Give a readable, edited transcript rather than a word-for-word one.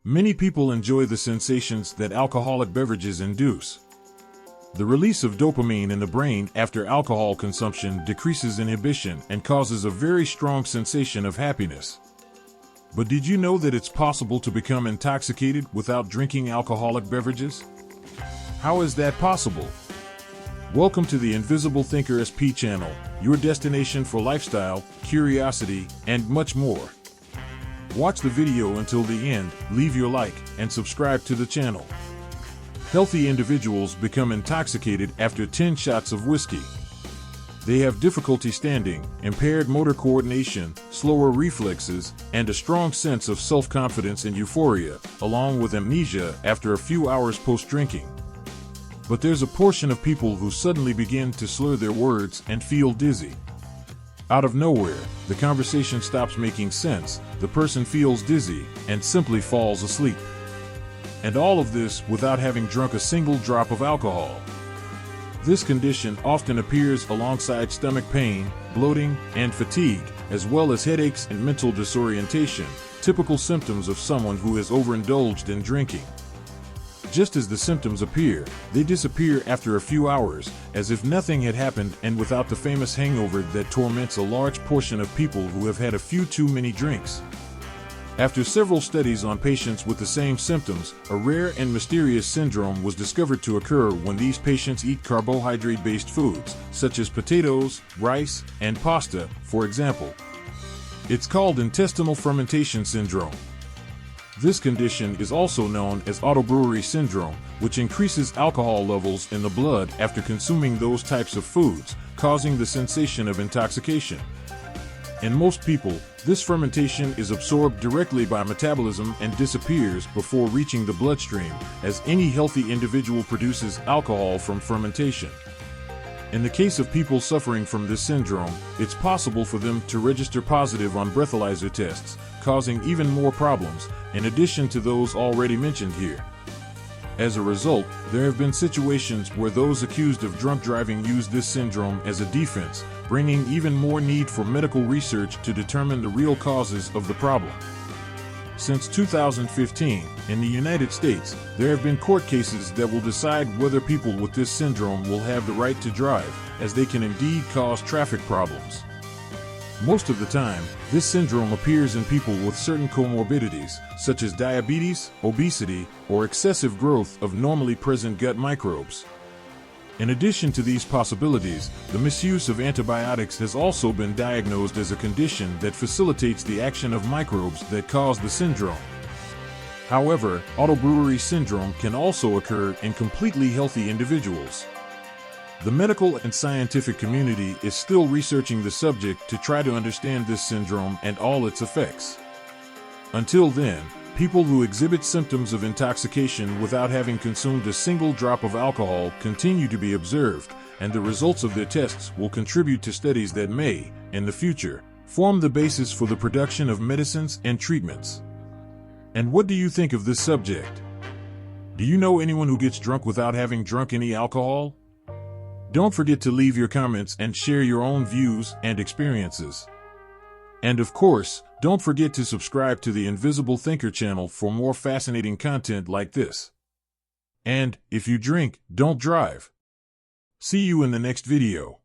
Many people enjoy the sensations that alcoholic beverages induce. The release of dopamine in the brain after alcohol consumption decreases inhibition and causes a very strong sensation of happiness. But did you know that it's possible to become intoxicated without drinking alcoholic beverages? How is that possible? Welcome to the Invisible Thinker-SP channel, your destination for lifestyle, curiosity, and much more. Watch the video until the end, leave your like, and subscribe to the channel. Healthy individuals become intoxicated after 10 shots of whiskey. They have difficulty standing, impaired motor coordination, slower reflexes, and a strong sense of self-confidence and euphoria, along with amnesia after a few hours post-drinking. But there's a portion of people who suddenly begin to slur their words and feel dizzy. Out of nowhere, the conversation stops making sense, the person feels dizzy, and simply falls asleep. And all of this without having drunk a single drop of alcohol. This condition often appears alongside stomach pain, bloating, and fatigue, as well as headaches and mental disorientation, typical symptoms of someone who has overindulged in drinking. Just as the symptoms appear, they disappear after a few hours, as if nothing had happened and without the famous hangover that torments a large portion of people who have had a few too many drinks. After several studies on patients with the same symptoms, a rare and mysterious syndrome was discovered to occur when these patients eat carbohydrate-based foods, such as potatoes, rice, and pasta, for example. It's called intestinal fermentation syndrome. This condition is also known as autobrewery syndrome, which increases alcohol levels in the blood after consuming those types of foods, causing the sensation of intoxication. In most people, this fermentation is absorbed directly by metabolism and disappears before reaching the bloodstream, as any healthy individual produces alcohol from fermentation. In the case of people suffering from this syndrome, it's possible for them to register positive on breathalyzer tests, causing even more problems, in addition to those already mentioned here. As a result, there have been situations where those accused of drunk driving use this syndrome as a defense, bringing even more need for medical research to determine the real causes of the problem. Since 2015, in the United States, there have been court cases that will decide whether people with this syndrome will have the right to drive, as they can indeed cause traffic problems. Most of the time, this syndrome appears in people with certain comorbidities, such as diabetes, obesity, or excessive growth of normally present gut microbes. In addition to these possibilities, the misuse of antibiotics has also been diagnosed as a condition that facilitates the action of microbes that cause the syndrome. However, autobrewery syndrome can also occur in completely healthy individuals. The medical and scientific community is still researching the subject to try to understand this syndrome and all its effects. Until then, people who exhibit symptoms of intoxication without having consumed a single drop of alcohol continue to be observed, and the results of their tests will contribute to studies that may, in the future, form the basis for the production of medicines and treatments. And what do you think of this subject? Do you know anyone who gets drunk without having drunk any alcohol? Don't forget to leave your comments and share your own views and experiences. And of course, don't forget to subscribe to the Invisible Thinker channel for more fascinating content like this. And, if you drink, don't drive. See you in the next video.